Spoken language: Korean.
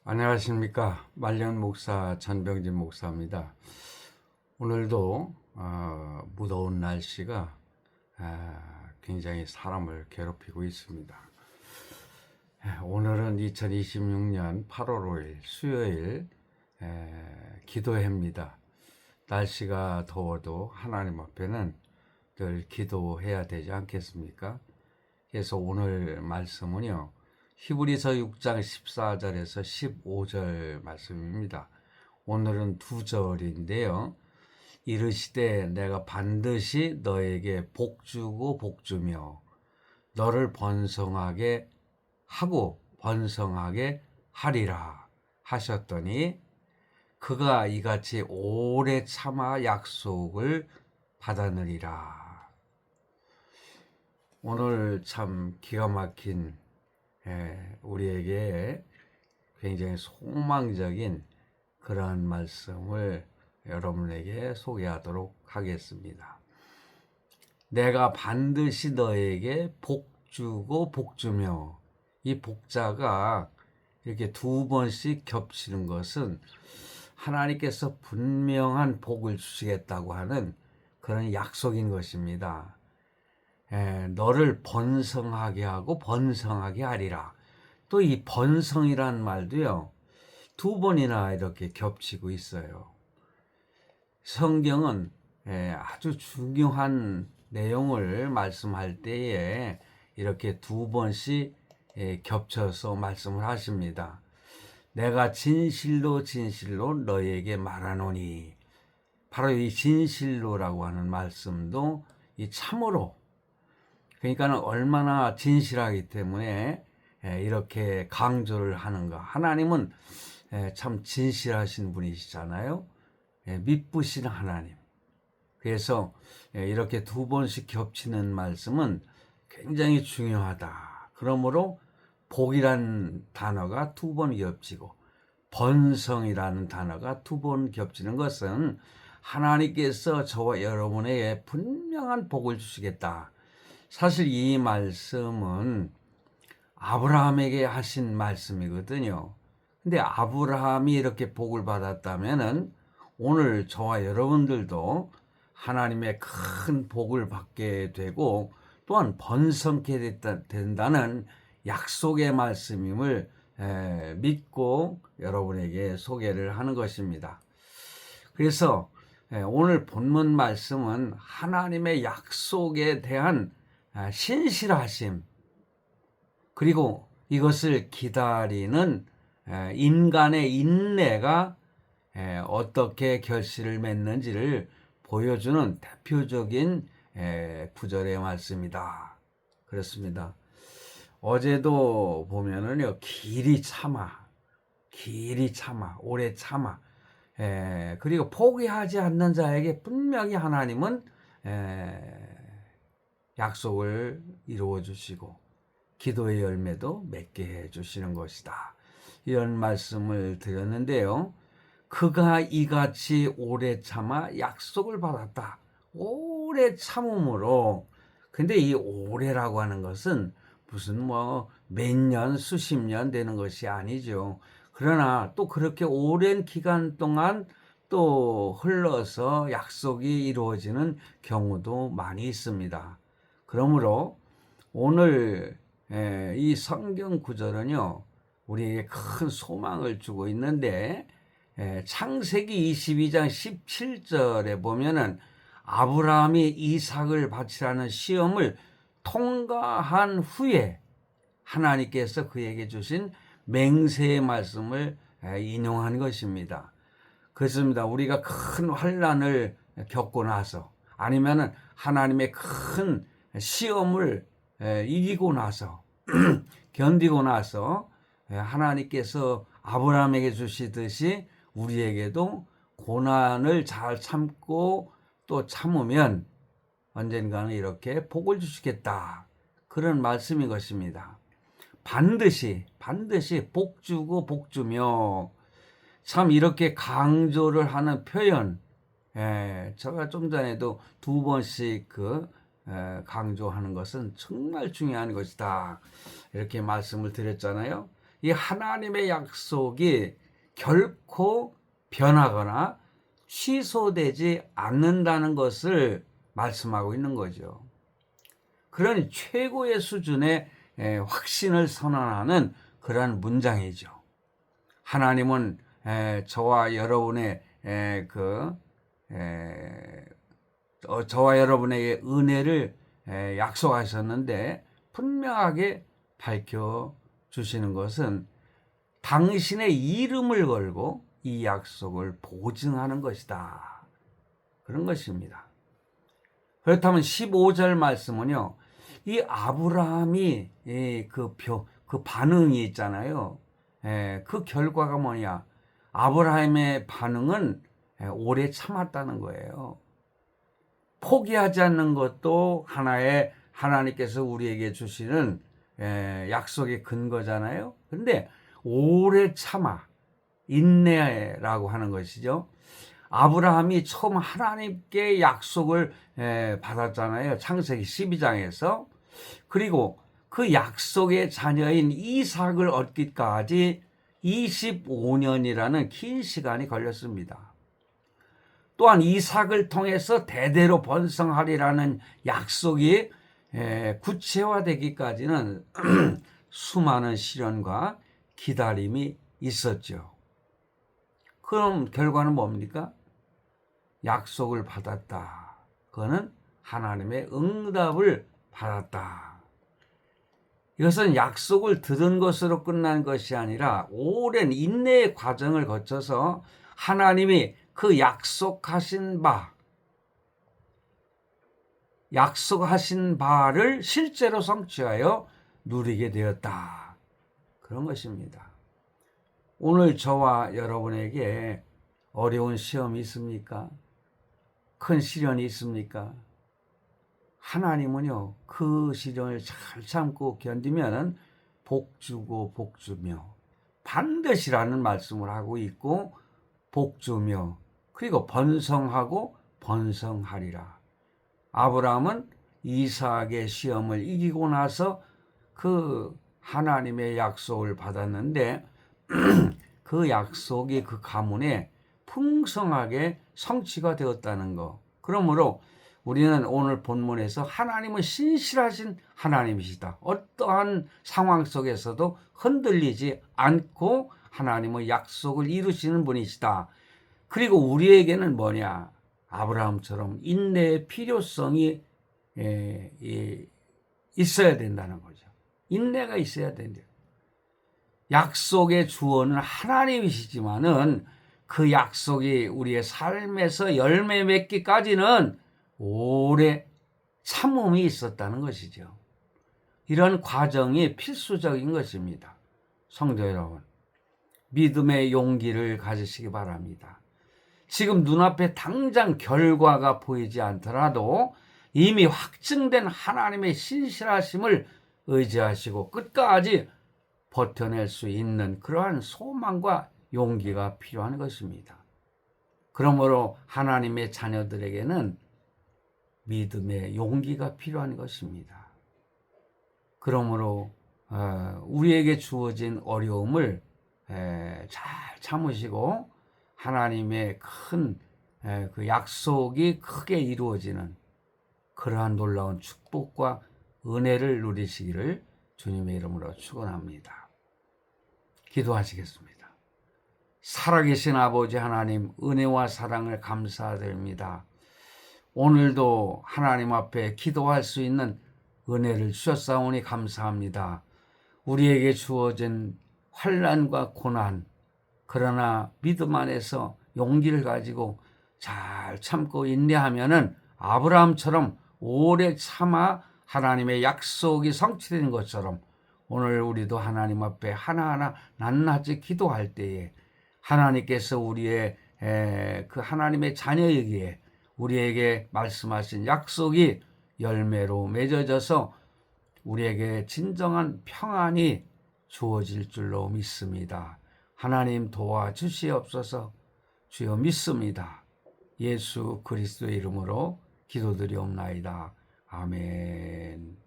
안녕하십니까. 말년 목사 전병진 목사입니다. 오늘도 무더운 날씨가 굉장히 사람을 괴롭히고 있습니다. 오늘은 2026년 8월 5일 수요일 기도회입니다. 날씨가 더워도 하나님 앞에는 늘 기도해야 되지 않겠습니까? 그래서 오늘 말씀은요, 히브리서 6장 14절에서 15절 말씀입니다. 오늘은 두 절인데요. 이르시되 내가 반드시 너에게 복주고 복주며 너를 번성하게 하고 번성하게 하리라 하셨더니 그가 이같이 오래 참아 약속을 받아느리라. 오늘 참 기가 막힌 우리에게 굉장히 소망적인 그러한 말씀을 여러분에게 소개하도록 하겠습니다. 내가 반드시 너에게 복주고 복주며, 이 복자가 이렇게 두 번씩 겹치는 것은 하나님께서 분명한 복을 주시겠다고 하는 그런 약속인 것입니다. 너를 번성하게 하고 번성하게 하리라. 또 이 번성이란 말도요, 두 번이나 이렇게 겹치고 있어요. 성경은 아주 중요한 내용을 말씀할 때에 이렇게 두 번씩 겹쳐서 말씀을 하십니다. 내가 진실로 진실로 너에게 말하노니, 바로 이 진실로라고 하는 말씀도 이 참으로, 그러니까 얼마나 진실하기 때문에 이렇게 강조를 하는가. 하나님은 참 진실하신 분이시잖아요. 미쁘신 하나님. 그래서 이렇게 두 번씩 겹치는 말씀은 굉장히 중요하다. 그러므로 복이란 단어가 두 번 겹치고 번성이라는 단어가 두 번 겹치는 것은 하나님께서 저와 여러분에게 분명한 복을 주시겠다. 사실 이 말씀은 아브라함에게 하신 말씀이거든요. 근데 아브라함이 이렇게 복을 받았다면은 오늘 저와 여러분들도 하나님의 큰 복을 받게 되고 또한 번성케 된다는 약속의 말씀임을 믿고 여러분에게 소개를 하는 것입니다. 그래서 오늘 본문 말씀은 하나님의 약속에 대한 신실하심, 그리고 이것을 기다리는 인간의 인내가 어떻게 결실을 맺는지를 보여주는 대표적인 구절의 말씀이다. 그렇습니다. 어제도 보면은요, 길이 참아, 오래 참아, 그리고 포기하지 않는 자에게 분명히 하나님은 약속을 이루어 주시고 기도의 열매도 맺게 해 주시는 것이다. 이런 말씀을 드렸는데요. 그가 이같이 오래 참아 약속을 받았다. 오래 참음으로. 근데 이 오래라고 하는 것은 무슨 몇 년, 수십 년 되는 것이 아니죠. 그러나 또 그렇게 오랜 기간 동안 또 흘러서 약속이 이루어지는 경우도 많이 있습니다. 그러므로 오늘 이 성경 구절은요, 우리에게 큰 소망을 주고 있는데, 창세기 22장 17절에 보면은 아브라함이 이삭을 바치라는 시험을 통과한 후에 하나님께서 그에게 주신 맹세의 말씀을 인용한 것입니다. 그렇습니다. 우리가 큰 환난을 겪고 나서, 아니면은 하나님의 큰 시험을 이기고 나서 견디고 나서 하나님께서 아브라함에게 주시듯이 우리에게도 고난을 잘 참고 또 참으면 언젠가는 이렇게 복을 주시겠다. 그런 말씀인 것입니다. 반드시 복주고 복주며, 참 이렇게 강조를 하는 표현, 제가 좀 전에도 두 번씩 강조하는 것은 정말 중요한 것이다. 이렇게 말씀을 드렸잖아요. 이 하나님의 약속이 결코 변하거나 취소되지 않는다는 것을 말씀하고 있는 거죠. 그러니 최고의 수준의 확신을 선언하는 그러한 문장이죠. 하나님은 저와 여러분의 저와 여러분에게 은혜를 약속하셨는데 분명하게 밝혀 주시는 것은 당신의 이름을 걸고 이 약속을 보증하는 것이다. 그런 것입니다. 그렇다면 15절 말씀은요, 이 아브라함이 그 반응이 있잖아요. 그 결과가 뭐냐? 아브라함의 반응은 오래 참았다는 거예요. 포기하지 않는 것도 하나의 하나님께서 우리에게 주시는 약속의 근거잖아요. 근데 오래 참아, 인내라고 하는 것이죠. 아브라함이 처음 하나님께 약속을 받았잖아요. 창세기 12장에서. 그리고 그 약속의 자녀인 이삭을 얻기까지 25년이라는 긴 시간이 걸렸습니다. 또한 이삭을 통해서 대대로 번성하리라는 약속이 구체화되기까지는 수많은 시련과 기다림이 있었죠. 그럼 결과는 뭡니까? 약속을 받았다. 그거는 하나님의 응답을 받았다. 이것은 약속을 들은 것으로 끝난 것이 아니라 오랜 인내의 과정을 거쳐서 하나님이 그 약속하신 바를 실제로 성취하여 누리게 되었다. 그런 것입니다. 오늘 저와 여러분에게 어려운 시험이 있습니까? 큰 시련이 있습니까? 하나님은요, 그 시련을 잘 참고 견디면 복주고 복주며 반드시라는 말씀을 하고 있고, 복주며 그리고 번성하고 번성하리라. 아브라함은 이삭의 시험을 이기고 나서 그 하나님의 약속을 받았는데 그 약속이 그 가문에 풍성하게 성취가 되었다는 것. 그러므로 우리는 오늘 본문에서 하나님은 신실하신 하나님이시다. 어떠한 상황 속에서도 흔들리지 않고 하나님의 약속을 이루시는 분이시다. 그리고 우리에게는 뭐냐? 아브라함처럼 인내의 필요성이 있어야 된다는 거죠. 인내가 있어야 된다. 약속의 주어는 하나님이시지만은 그 약속이 우리의 삶에서 열매 맺기까지는 오래 참음이 있었다는 것이죠. 이런 과정이 필수적인 것입니다. 성도 여러분, 믿음의 용기를 가지시기 바랍니다. 지금 눈앞에 당장 결과가 보이지 않더라도 이미 확증된 하나님의 신실하심을 의지하시고 끝까지 버텨낼 수 있는 그러한 소망과 용기가 필요한 것입니다. 그러므로 하나님의 자녀들에게는 믿음의 용기가 필요한 것입니다. 그러므로 우리에게 주어진 어려움을 잘 참으시고 하나님의 큰 그 약속이 크게 이루어지는 그러한 놀라운 축복과 은혜를 누리시기를 주님의 이름으로 축원합니다. 기도하시겠습니다. 살아계신 아버지 하나님, 은혜와 사랑을 감사드립니다. 오늘도 하나님 앞에 기도할 수 있는 은혜를 주셨사오니 감사합니다. 우리에게 주어진 환난과 고난, 그러나 믿음 안에서 용기를 가지고 잘 참고 인내하면은 아브라함처럼 오래 참아 하나님의 약속이 성취된 것처럼 오늘 우리도 하나님 앞에 하나하나 낱낱이 기도할 때에 하나님께서 우리의 그 하나님의 자녀이기에 우리에게 말씀하신 약속이 열매로 맺어져서 우리에게 진정한 평안이 주어질 줄로 믿습니다. 하나님 도와주시옵소서. 주여 믿습니다. 예수 그리스도의 이름으로 기도드리옵나이다. 아멘.